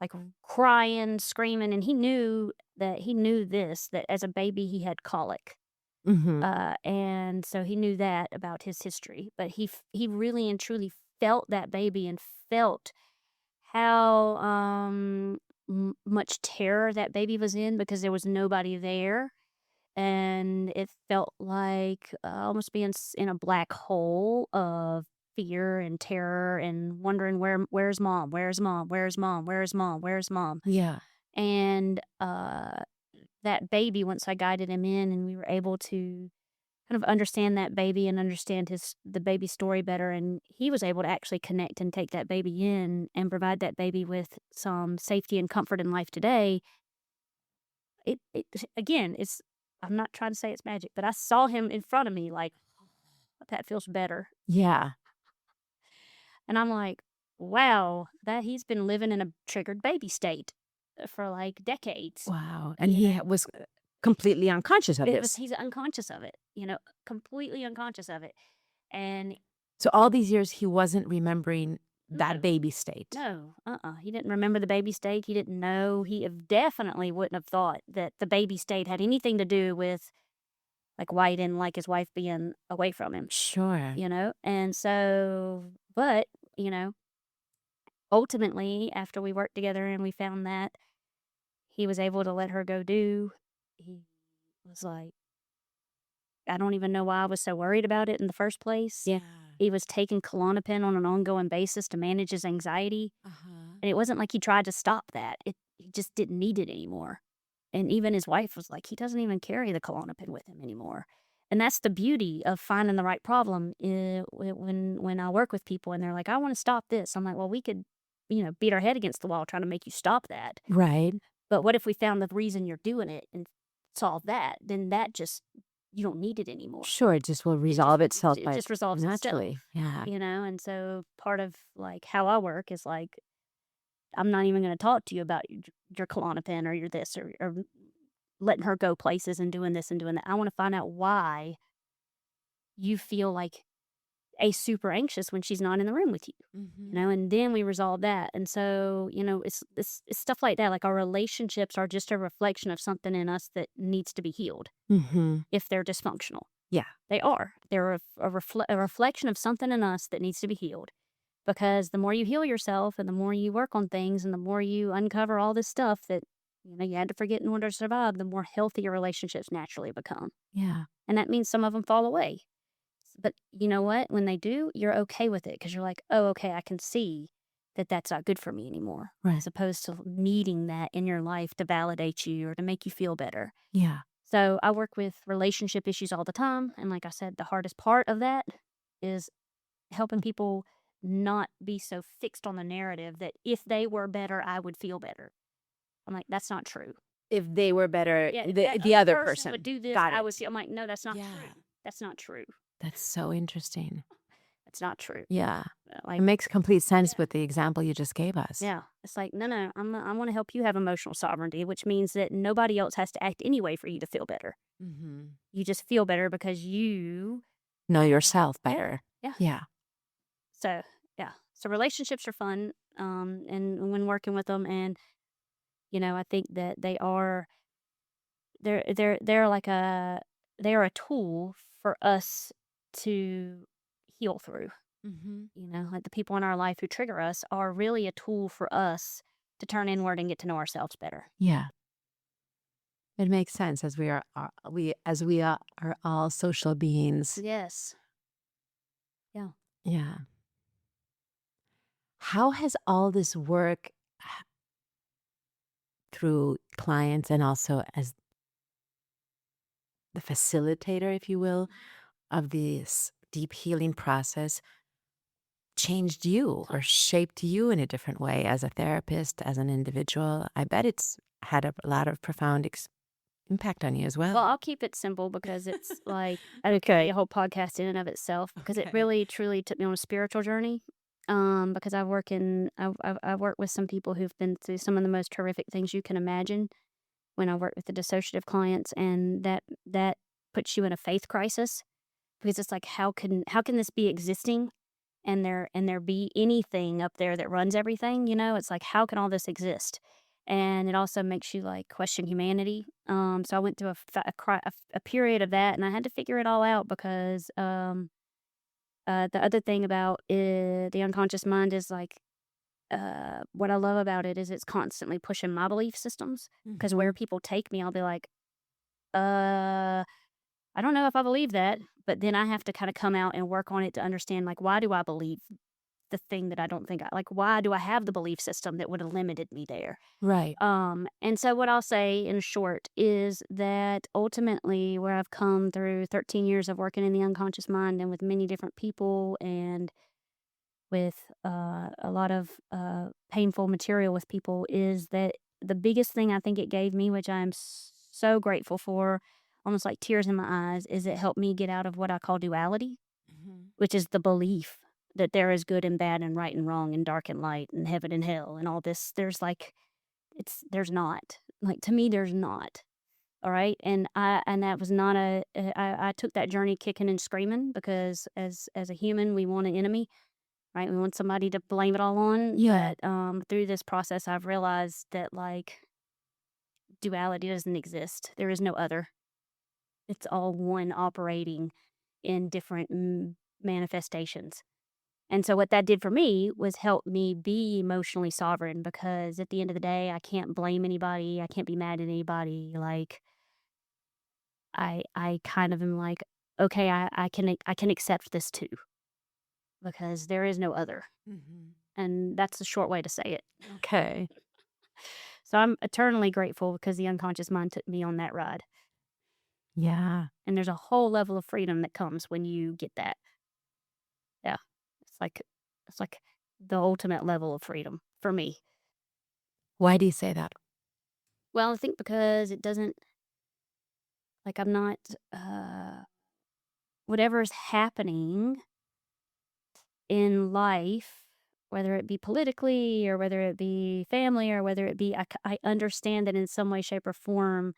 like crying, screaming. And he knew this, that as a baby he had colic.
Mhm.
And so he knew that about his history, but he really and truly felt that baby and felt how much terror that baby was in because there was nobody there. And it felt like almost being in a black hole of fear and terror and wondering where's mom, where's mom, where's mom, where's mom, where's mom.
Yeah.
And that baby, once I guided him in and we were able to kind of understand that baby and understand the baby story better, and he was able to actually connect and take that baby in and provide that baby with some safety and comfort in life today. It again, it's I'm not trying to say it's magic, but I saw him in front of me like, "That feels better."
Yeah.
And I'm like, "Wow, that he's been living in a triggered baby state for, like, decades."
Wow. And
You
he
know?
was completely unconscious of
It was
this.
He's unconscious of it, completely unconscious of it. And
So all these years he wasn't remembering that
no,
baby state.
no, he didn't remember the baby state, he didn't know, he have definitely wouldn't have thought that the baby state had anything to do with, like, why he didn't like his wife being away from him.
Sure.
And so, but, you know, ultimately, after we worked together and we found that he was able to let her go do, he was like, I don't even know why I was so worried about it in the first place.
Yeah.
He was taking Klonopin on an ongoing basis to manage his anxiety.
Uh-huh.
And it wasn't like he tried to stop that. He just didn't need it anymore. And even his wife was like, he doesn't even carry the Klonopin with him anymore. And that's the beauty of finding the right problem. When I work with people and they're like, I want to stop this. I'm like, well, we could, beat our head against the wall trying to make you stop that.
Right.
But what if we found the reason you're doing it and solve that? Then that just, you don't need it anymore.
Sure, it just will
It just
resolve itself
it
by
just resolves itself,
naturally. Yeah.
and so part of, like, how I work is, like, I'm not even gonna talk to you about your Klonopin or your this or letting her go places and doing this and doing that. I wanna find out why you feel, like, super anxious when she's not in the room with you,
Mhm.
and then we resolve that, and so, it's stuff like that, like, our relationships are just a reflection of something in us that needs to be healed
Mhm.
if they're dysfunctional.
Yeah.
They are. They're a reflection of something in us that needs to be healed. Because the more you heal yourself and the more you work on things and the more you uncover all this stuff that you had to forget in order to survive, the more healthy your relationships naturally become.
Yeah.
And that means some of them fall away. But you know what? When they do, you're okay with it because you're like, oh, okay, I can see that that's not good for me anymore,
Right.
as opposed to needing that in your life to validate you or to make you feel better.
Yeah.
So I work with relationship issues all the time. And like I said, the hardest part of that is helping people not be so fixed on the narrative that if they were better, I would feel better. I'm like, that's not true.
If they were better,
Yeah, if that
the
other
other
person would
person.
do this,
Got
I would
it.
feel. I'm like, no, that's not
Yeah.
true. That's not true.
That's so interesting.
That's not true.
Yeah. It
Like,
makes complete sense
yeah,
with the example you just gave us.
yeah. It's like, no, no, I want to help you have emotional sovereignty, which means that nobody else has to act anyway for you to feel better.
Mhm.
You just feel better because you,
Know yourself
yeah,
better.
yeah.
Yeah.
So, yeah. So relationships are fun, and when working with them, and I think that they're like they are a tool for us to heal through.
Mhm.
Like the people in our life who trigger us are really a tool for us to turn inward and get to know ourselves better.
Yeah. It makes sense as we are all social beings.
Yes. Yeah.
Yeah. How has all this work through clients and also as the facilitator, if you will, of this deep healing process changed you or shaped you in a different way as a therapist, as an individual? I bet it's had a lot of profound impact on you as
Well,
well.
I'll keep it simple because it's like okay, a whole podcast in and of itself because it
Okay.
really truly took me on a spiritual journey. Because I work with some people who've been through some of the most horrific things you can imagine when I work with the dissociative clients, and that puts you in a faith crisis because it's like how can this be existing and there be anything up there that runs everything, It's like how can all this exist? And it also makes you like question humanity. So I went through a period of that, and I had to figure it all out because the other thing about the unconscious mind is like what I love about it is it's constantly pushing my belief systems. Because where people take me, I'll be like, I don't know if I believe that, but then I have to kind of come out and work on it to understand, like, why do I believe the thing that I don't think I like? Why do I have the belief system that would have limited me there?
Right.
And so what I'll say in short is that ultimately where I've come through 13 years of working in the unconscious mind and with many different people and with a lot of painful material with people is that the biggest thing I think it gave me, which I'm so grateful for, almost like tears in my eyes, is it helped me get out of what I call duality,
Mhm.
which is the belief that there is good and bad and right and wrong and dark and light and heaven and hell and all this. There's not. Like, to me, there's not. All right. And that was not I took that journey kicking and screaming because as a human, we want an enemy, right? We want somebody to blame it all on.
Yeah.
But through this process, I've realized that, like, duality doesn't exist. There is no other. It's all one operating in different manifestations. And so what that did for me was help me be emotionally sovereign because at the end of the day, I can't blame anybody. I can't be mad at anybody. Like, I kind of am like, okay, I can accept this too because there is no other.
Mhm.
And that's a short way to say it.
Okay.
So I'm eternally grateful because the unconscious mind took me on that ride.
Yeah.
And there's a whole level of freedom that comes when you get that. Yeah. It's like it's like the ultimate level of freedom for me.
Why do you say that?
Well, I think because it doesn't, like, I'm not whatever's happening in life, whether it be politically or whether it be family or whether it be, I understand that in some way, shape, or form.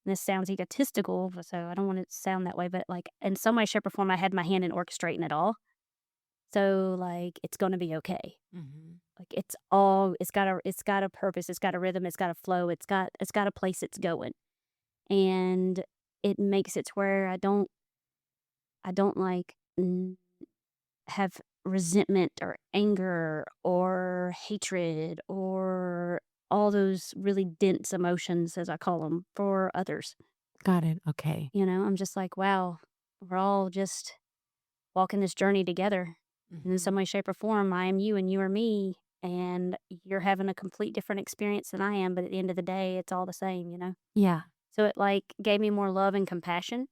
And this sounds egotistical, so I don't want it to sound that way, but, like, in some way, shape, or form, I had my hand in orchestrating it all. So, like, it's gonna be okay.
Mhm.
Like, it's got a purpose, it's got a rhythm, it's got a flow, it's got a place it's going. And it makes it to where I don't, like, have resentment or anger or hatred or all those really dense emotions, as I call them, for others.
Got it. Okay.
I'm just like, wow, we're all just walking this journey together. And in
Mhm.
some way, shape, or form, I am you and you are me. And you're having a complete different experience than I am. But at the end of the day, it's all the same.
Yeah.
So it, like, gave me more love and compassion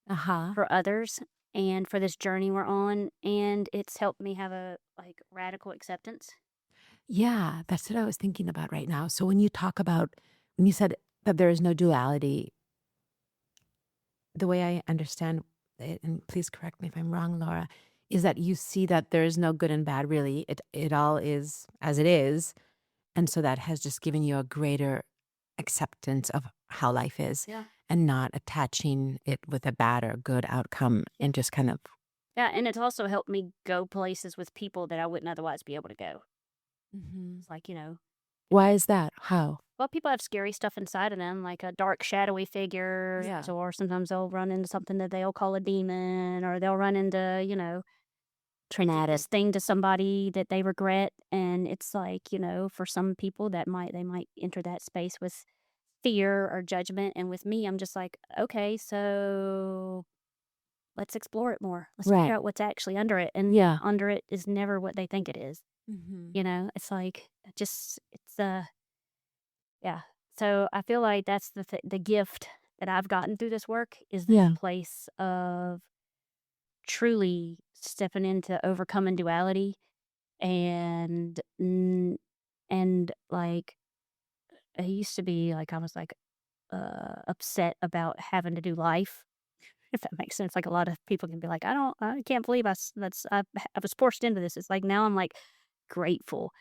Uh-huh.
for others and for this journey we're on. And it's helped me have a, like, radical acceptance.
Yeah, that's what I was thinking about right now. So when you said that there is no duality, the way I understand it, and please correct me if I'm wrong, Laura, is that you see that there is no good and bad really. It all is as it is. And so that has just given you a greater acceptance of how life is
Yeah.
and not attaching it with a bad or good outcome
Yeah.
and just kind of
Yeah. And it's also helped me go places with people that I wouldn't otherwise be able to go.
Mhm.
It's like,
Why is that? How?
well, people have scary stuff inside of them, like a dark, shadowy figure,
Yeah.
or sometimes they'll run into something that they'll call a demon, or they'll run into, traumatic thing to somebody that they regret. And it's like, for some people they might enter that space with fear or judgment. And with me, I'm just like, okay, so let's explore it more. Let's figure
Right.
out what's actually under it. And
Yeah.
under it is never what they think it is.
Mhm.
It's like, yeah. So I feel like that's the gift that I've gotten through this work is this
Yeah.
place of truly stepping into overcoming duality and like, I used to be like, I was like upset about having to do life, if that makes sense. Like, a lot of people can be like, I can't believe I was forced into this. It's like, now I'm like grateful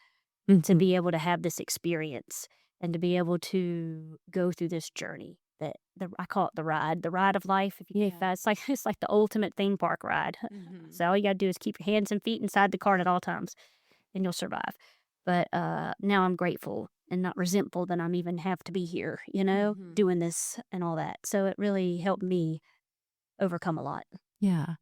to
Mhm.
be able to have this experience and to be able to go through this journey that I call it the ride of life. If
Yeah.
it's like it's like the ultimate theme park ride.
Mhm.
So all you gotta do is keep your hands and feet inside the cart at all times, and you'll survive. But now I'm grateful and not resentful that I'm even have to be here,
Mhm.
doing this and all that. So it really helped me overcome a lot.
Yeah.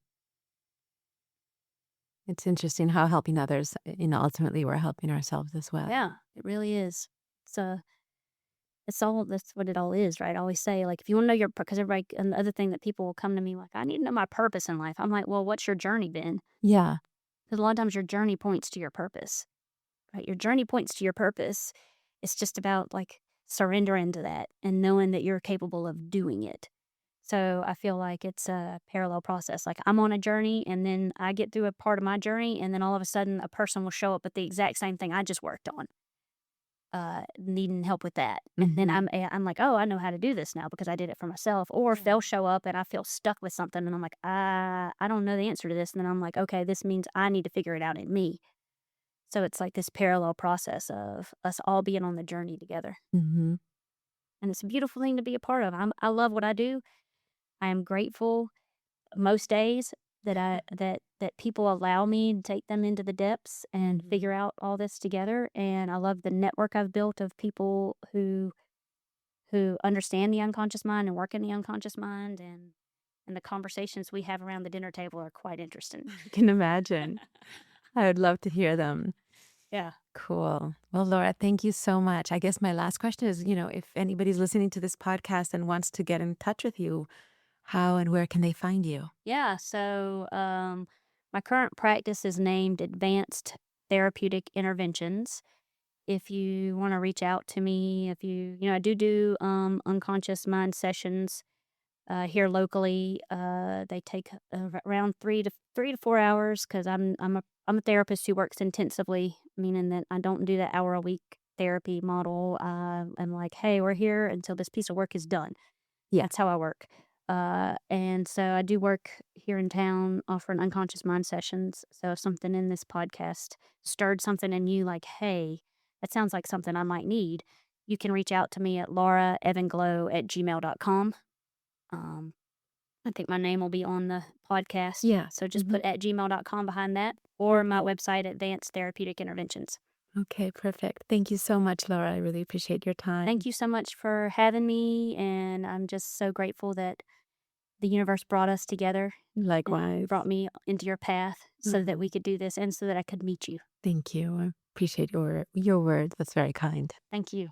It's interesting how helping others, ultimately we're helping ourselves as well.
Yeah, it really is. It's that's what it all is, right? I always say, like, if you want to know your, because everybody, and the other thing that people will come to me like, I need to know my purpose in life. I'm like, well, what's your journey been?
Yeah.
Because a lot of times your journey points to your purpose, right? Your journey points to your purpose. It's just about like surrendering to that and knowing that you're capable of doing it. So I feel like it's a parallel process. Like I'm on a journey and then I get through a part of my journey and then all of a sudden a person will show up with the exact same thing I just worked on, needing help with that. And then
Mhm.
I'm like, oh, I know how to do this now because I did it for myself. Or if
Yeah.
they'll show up and I feel stuck with something and I'm like, I don't know the answer to this. And then I'm like, okay, this means I need to figure it out in me. So it's like this parallel process of us all being on the journey together.
Mhm.
And it's a beautiful thing to be a part of. I love what I do. I am grateful most days that that people allow me to take them into the depths and
Mhm.
figure out all this together. And I love the network I've built of people who understand the unconscious mind and work in the unconscious mind, and the conversations we have around the dinner table are quite interesting.
I can imagine. I would love to hear them.
Yeah.
Cool. Well, Laura, thank you so much. I guess my last question is, if anybody's listening to this podcast and wants to get in touch with you, how and where can they find you?
Yeah. So my current practice is named Advanced Therapeutic Interventions. If you want to reach out to me, if I do unconscious mind sessions here locally. They take around 3 to 4 hours because I'm a therapist who works intensively, meaning that I don't do that hour a week therapy model. I'm like, hey, we're here until this piece of work is done.
Yeah.
That's how I work. And so I do work here in town offering unconscious mind sessions. So if something in this podcast stirred something in you, like, hey, that sounds like something I might need, you can reach out to me at lauraevenglow@gmail.com. Um, I think my name will be on the podcast.
Yeah.
So just
Hmm.
put at gmail.com behind that, or my website, Advanced Therapeutic Interventions.
Okay, perfect. Thank you so much, Laura. I really appreciate your
Thank
time.
you so much for having me. And I'm just so grateful that the universe brought us together and
Likewise.
brought me into your path so that we
Mhm.
could do this and so that I could meet you.
Thank you. I appreciate your words. That's very kind.
Thank you.